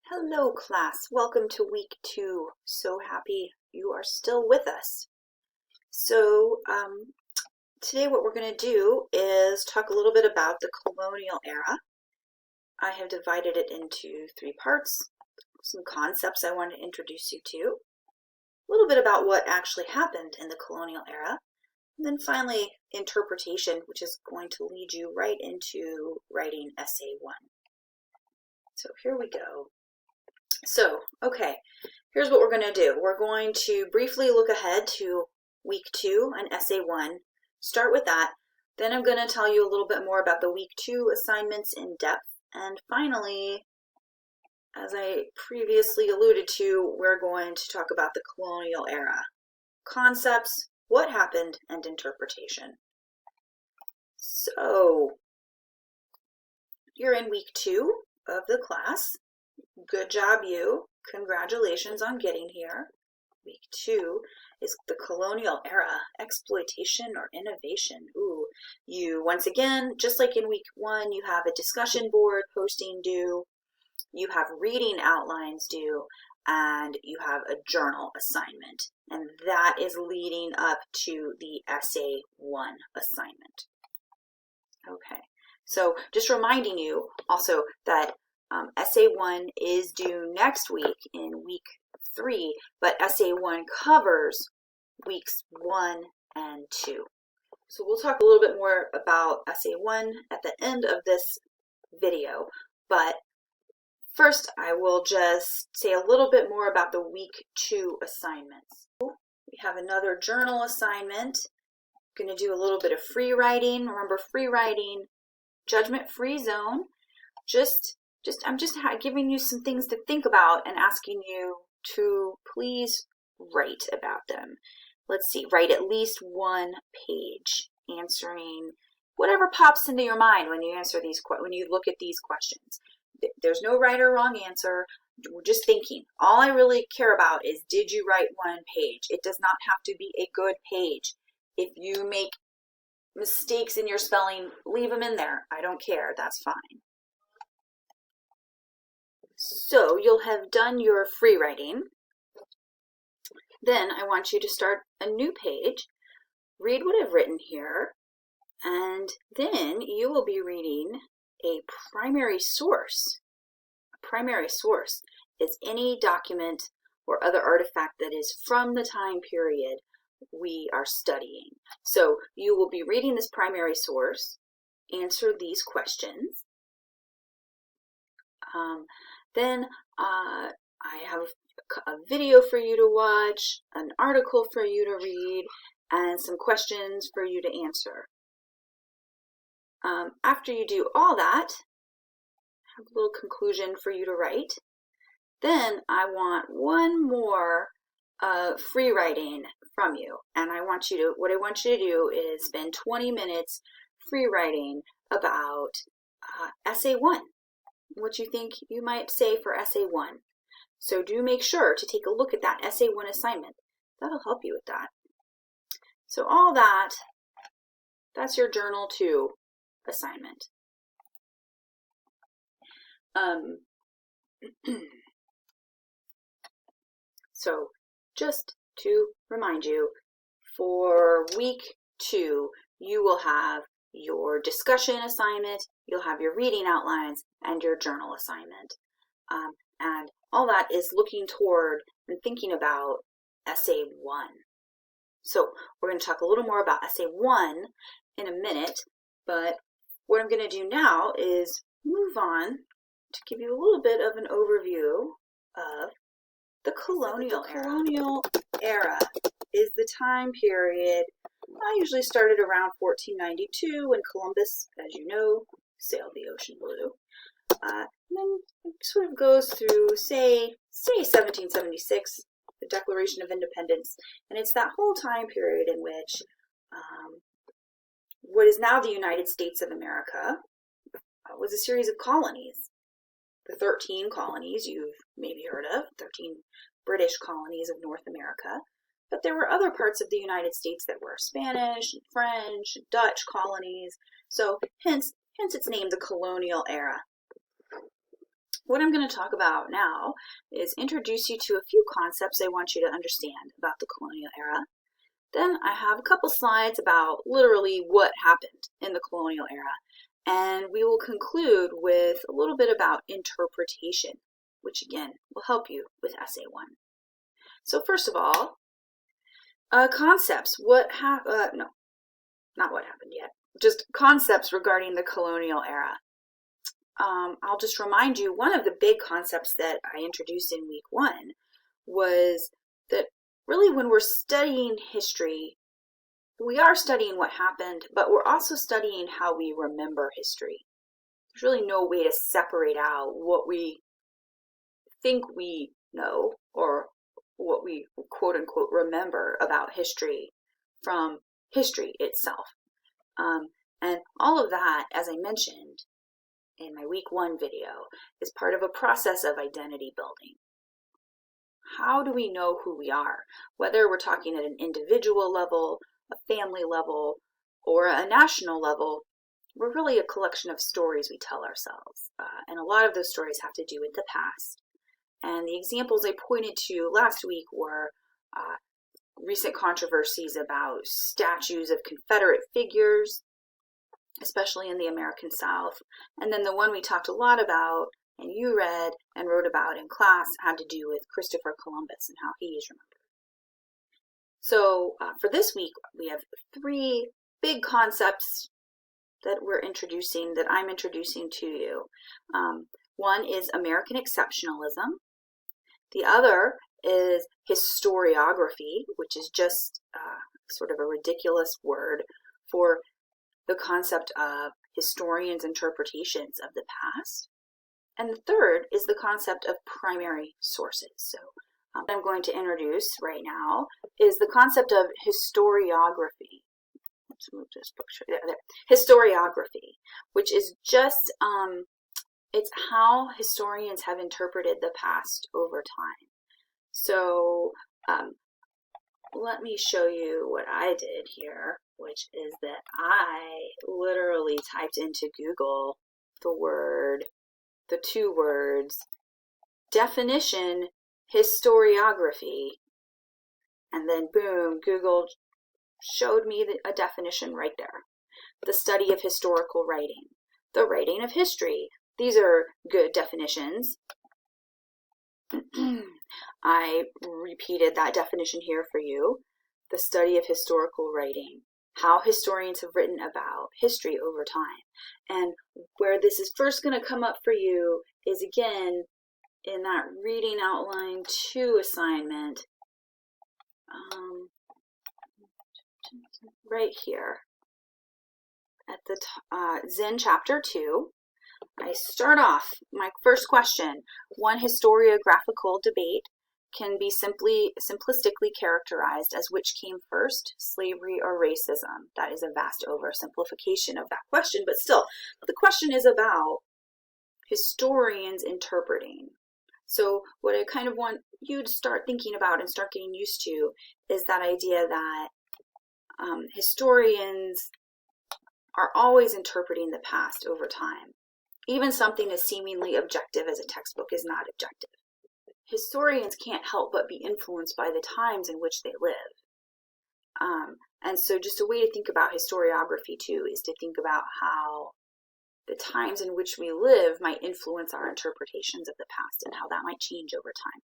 Hello class, welcome to week 2. So happy you are still with us. So today what we're going to do is talk a little bit about the colonial era. I have divided it into 3 parts, some concepts I want to introduce you to, a little bit about what actually happened in the colonial era, and then finally interpretation, which is going to lead you right into writing essay 1. So here we go. So, okay, here's what we're going to do. We're going to briefly look ahead to week 2 and essay 1. Start with that. Then I'm going to tell you a little bit more about the week 2 assignments in depth. And finally, as I previously alluded to, we're going to talk about the colonial era. Concepts, what happened, and interpretation. So, you're in week 2 of the class. Good job, you. Congratulations on getting here. Week 2 is the colonial era, exploitation or innovation. Ooh, you, once again, just like in week 1, you have a discussion board posting due, you have reading outlines due, and you have a journal assignment. And that is leading up to the essay 1 assignment. Okay, so just reminding you also that essay 1 is due next week in week 3, but essay 1 covers weeks 1 and 2. So we'll talk a little bit more about essay 1 at the end of this video, but first I will just say a little bit more about the week 2 assignments. We have another journal assignment. I'm going to do a little bit of free writing. Remember, free writing, judgment-free zone. I'm just giving you some things to think about and asking you to please write about them. Let's see, write at least 1 page answering whatever pops into your mind when you look at these questions. There's no right or wrong answer. We're just thinking. All I really care about is, did you write 1 page? It does not have to be a good page. If you make mistakes in your spelling, leave them in there. I don't care. That's fine. So you'll have done your free writing. Then I want you to start a new page, read what I've written here, and then you will be reading a primary source. A primary source is any document or other artifact that is from the time period we are studying. So you will be reading this primary source, answer these questions. Then I have a video for you to watch, an article for you to read, and some questions for you to answer. After you do all that, I have a little conclusion for you to write. Then I want 1 more free writing from you, and what I want you to do is spend 20 minutes free writing about essay 1. What you think you might say for essay 1. So do make sure to take a look at that essay 1 assignment. That'll help you with that. So all that's your journal 2 assignment. So just to remind you, for week 2, you will have your discussion assignment, you'll have your reading outlines, and your journal assignment. And all that is looking toward and thinking about essay 1. So we're going to talk a little more about essay 1 in a minute, but what I'm going to do now is move on to give you a little bit of an overview of the colonial era. The colonial era is the time period. I usually started around 1492 when Columbus, as you know, sailed the ocean blue. And then it sort of goes through, say 1776, the Declaration of Independence. And it's that whole time period in which what is now the United States of America was a series of colonies. The 13 colonies you've maybe heard of, 13 British colonies of North America. But there were other parts of the United States that were Spanish, and French, and Dutch colonies. So hence it's named the colonial era. what I'm going to talk about now is introduce you to a few concepts I want you to understand about the colonial era. Then I have a couple slides about literally what happened in the colonial era. And we will conclude with a little bit about interpretation, which again will help you with Essay 1. So first of all, concepts. No, not what happened yet. Just concepts regarding the colonial era. I'll just remind you, one of the big concepts that I introduced in week 1 was that really when we're studying history, we are studying what happened, but we're also studying how we remember history. There's really no way to separate out what we think we know or what we quote unquote remember about history from history itself. And all of that, as I mentioned in my week 1 video, is part of a process of identity building. How do we know who we are? Whether we're talking at an individual level, a family level, or a national level, we're really a collection of stories we tell ourselves. And a lot of those stories have to do with the past. And the examples I pointed to last week were recent controversies about statues of Confederate figures, especially in the American South. And then the one we talked a lot about, and you read and wrote about in class, had to do with Christopher Columbus and how he is remembered. So for this week, we have 3 big concepts that I'm introducing to you. One is American exceptionalism. The other is historiography, which is just sort of a ridiculous word for the concept of historians' interpretations of the past. And the third is the concept of primary sources. So what I'm going to introduce right now is the concept of historiography. Let's move this picture there. Historiography, which is just, it's how historians have interpreted the past over time. So let me show you what I did here, which is that I literally typed into Google the 2 words, definition, historiography, and then boom, Google showed me a definition right there. The study of historical writing, the writing of history. These are good definitions. I repeated that definition here for you. The study of historical writing, how historians have written about history over time. And where this is first going to come up for you is again in that reading outline 2 assignment, right here at the Zen chapter 2. I start off my first question. One historiographical debate can be simplistically characterized as which came first, slavery or racism. That is a vast oversimplification of that question, but still, the question is about historians interpreting. So what I kind of want you to start thinking about and start getting used to is that idea that historians are always interpreting the past over time. Even something as seemingly objective as a textbook is not objective. Historians can't help but be influenced by the times in which they live. And so just a way to think about historiography too is to think about how the times in which we live might influence our interpretations of the past and how that might change over time.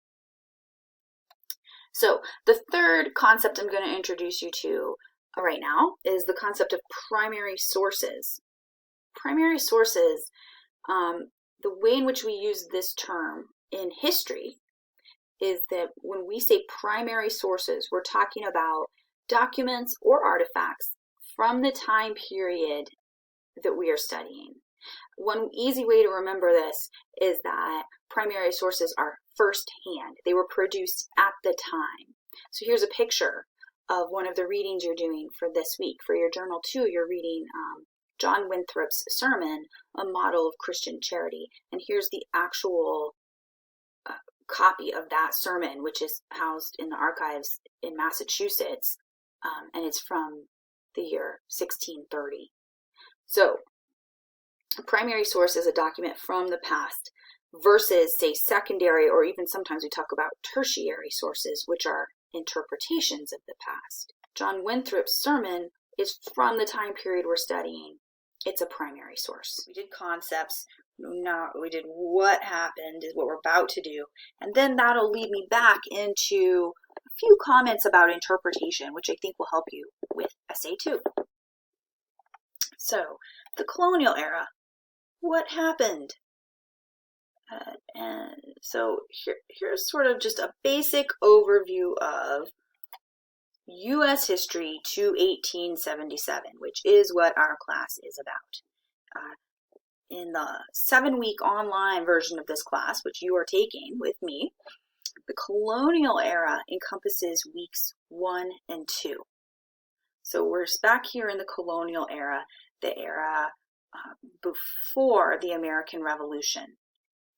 So the third concept I'm going to introduce you to right now is the concept of primary sources. Primary sources, the way in which we use this term in history is that when we say primary sources, we're talking about documents or artifacts from the time period that we are studying. One easy way to remember this is that primary sources are first-hand. They were produced at the time. So here's a picture of one of the readings you're doing for this week. For your journal 2, you're reading John Winthrop's sermon, A Model of Christian Charity. And here's the actual copy of that sermon, which is housed in the archives in Massachusetts, and it's from the year 1630. So a primary source is a document from the past versus, say, secondary, or even sometimes we talk about tertiary sources, which are interpretations of the past. John Winthrop's sermon is from the time period we're studying. It's a primary source. We did concepts. Now we did what happened, is what we're about to do. And then that'll lead me back into a few comments about interpretation, which I think will help you with Essay 2. So, the colonial era. What happened? And so here's sort of just a basic overview of U.S. history to 1877, which is what our class is about. In the 7-week online version of this class, which you are taking with me, the colonial era encompasses weeks 1 and 2. So we're back here in the colonial era, the era before the American Revolution.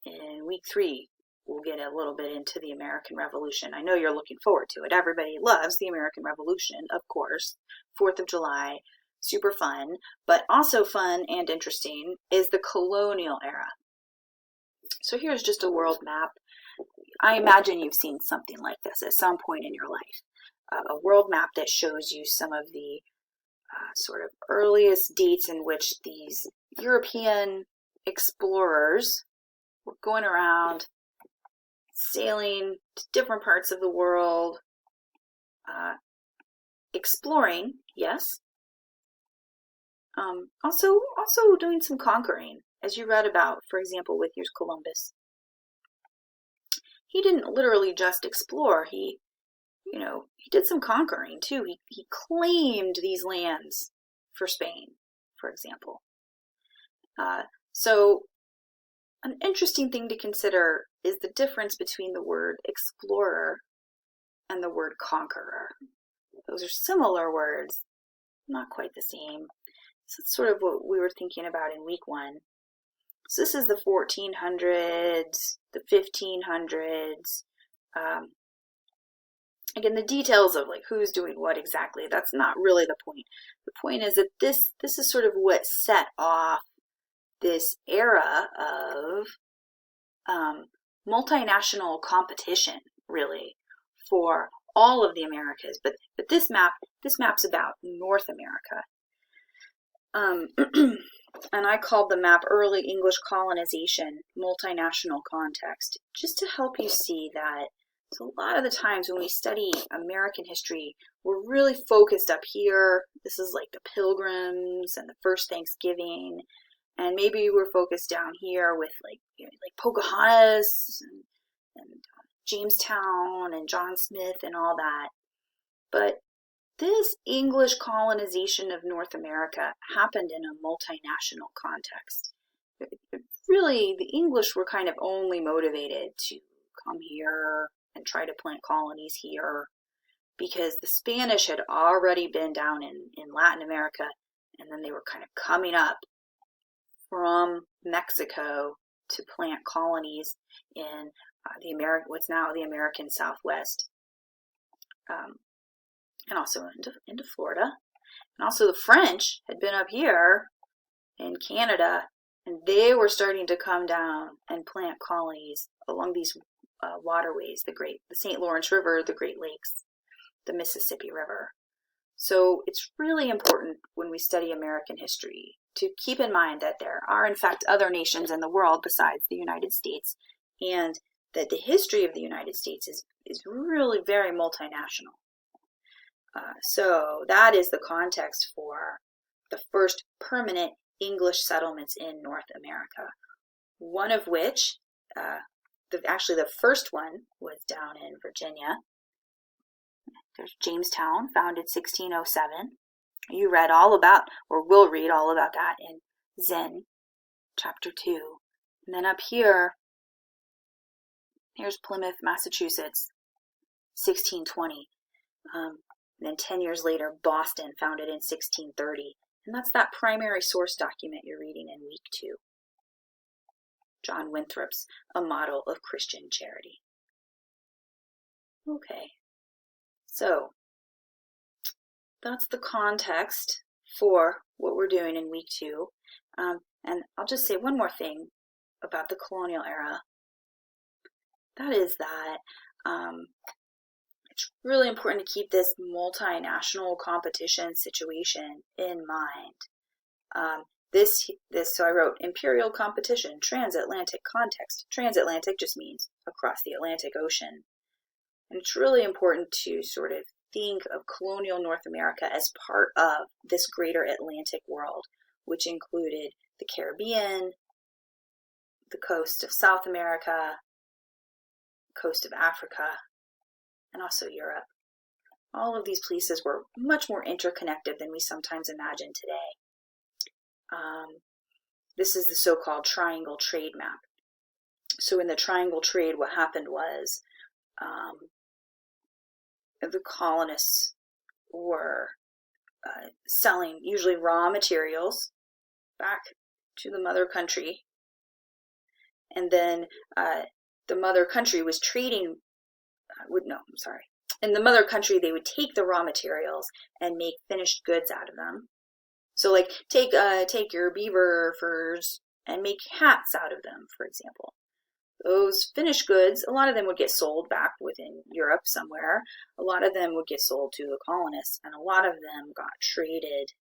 In week 3, we'll get a little bit into the American Revolution. I know you're looking forward to it. Everybody loves the American Revolution, of course. 4th of July, super fun. But also fun and interesting is the colonial era. So here's just a world map. I imagine you've seen something like this at some point in your life. A world map that shows you some of the sort of earliest dates in which these European explorers were going around, sailing to different parts of the world, exploring, yes. Also doing some conquering, as you read about, for example, with your Columbus. He didn't literally just explore. He did some conquering too. He claimed these lands for Spain, for example. So an interesting thing to consider is the difference between the word explorer and the word conqueror. Those are similar words, not quite the same. So it's sort of what we were thinking about in week 1. So this is the 1400s, the 1500s. Again, the details of like who's doing what exactly, that's not really the point. The point is that this is sort of what set off this era of multinational competition, really, for all of the Americas. But this map's about North America. And I called the map Early English Colonization, Multinational Context, just to help you see that. So a lot of the times when we study American history, we're really focused up here. This is like the Pilgrims and the first Thanksgiving. And maybe we're focused down here with like Pocahontas and Jamestown and John Smith and all that. But this English colonization of North America happened in a multinational context. Really, the English were kind of only motivated to come here and try to plant colonies here because the Spanish had already been down in Latin America, and then they were kind of coming up from Mexico to plant colonies in what's now the American Southwest, and also into Florida. And also the French had been up here in Canada, and they were starting to come down and plant colonies along these waterways, the St. Lawrence River, the Great Lakes, the Mississippi River. So it's really important when we study American history to keep in mind that there are in fact other nations in the world besides the United States, and that the history of the United States is really very multinational. So that is the context for the first permanent English settlements in North America, one of which, actually the first one, was down in Virginia. There's Jamestown, founded 1607. You read all about, or will read all about that in Zen, chapter 2. And then up here, here's Plymouth, Massachusetts, 1620. And then 10 years later, Boston, founded in 1630. And that's that primary source document you're reading in week 2. John Winthrop's A Model of Christian Charity. Okay, so that's the context for what we're doing in week 2. And I'll just say one more thing about the colonial era. that is that it's really important to keep this multinational competition situation in mind. So I wrote Imperial competition, transatlantic context. Transatlantic just means across the Atlantic Ocean. And it's really important to sort of think of colonial North America as part of this greater Atlantic world, which included the Caribbean, the coast of South America, coast of Africa, and also Europe. All of these places were much more interconnected than we sometimes imagine today. This is the so-called triangle trade map. So in the triangle trade, what happened was the colonists were selling usually raw materials back to the mother country, and then the mother country was trading. In the mother country, they would take the raw materials and make finished goods out of them. So, like, take your beaver furs and make hats out of them, for example. Those finished goods, a lot of them would get sold back within Europe somewhere. A lot of them would get sold to the colonists, and a lot of them got traded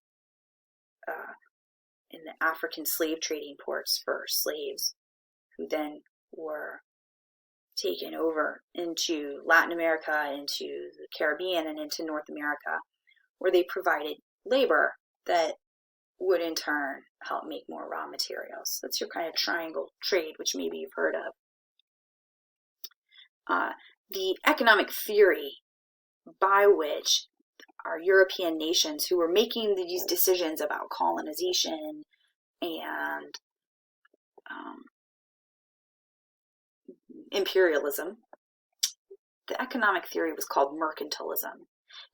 in the African slave trading ports for slaves, who then were taken over into Latin America, into the Caribbean, and into North America, where they provided labor that would in turn help make more raw materials. That's your kind of triangle trade, which maybe you've heard of. The economic theory by which our European nations who were making these decisions about colonization and imperialism, the economic theory was called mercantilism.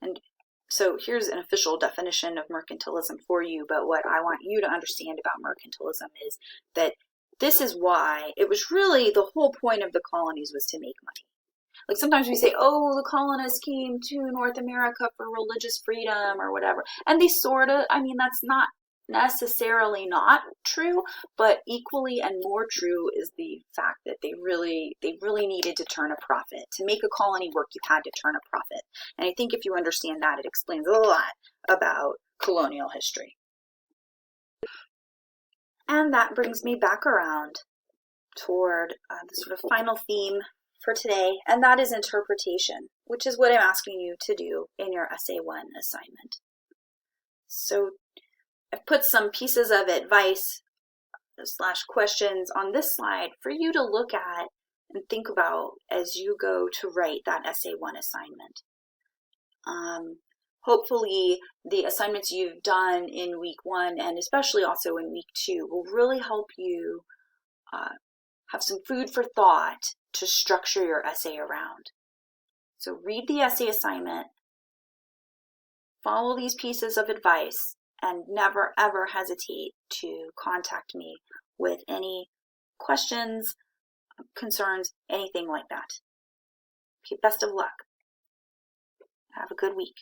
And so here's an official definition of mercantilism for you, but what I want you to understand about mercantilism is that this is why it was really the whole point of the colonies was to make money. Like sometimes we say, oh, the colonists came to North America for religious freedom or whatever. And they sort of, that's not necessarily not true, but equally and more true is the fact that they really needed to turn a profit. To make a colony work, you had to turn a profit. And I think if you understand that, it explains a lot about colonial history. And that brings me back around toward the sort of final theme for today, and that is interpretation, which is what I'm asking you to do in your Essay 1 assignment. So I've put some pieces of advice / questions on this slide for you to look at and think about as you go to write that Essay 1 assignment. Hopefully the assignments you've done in week 1 and especially also in week 2 will really help you have some food for thought to structure your essay around. So read the essay assignment, follow these pieces of advice, and never ever hesitate to contact me with any questions, concerns, anything like that. Okay, best of luck. Have a good week.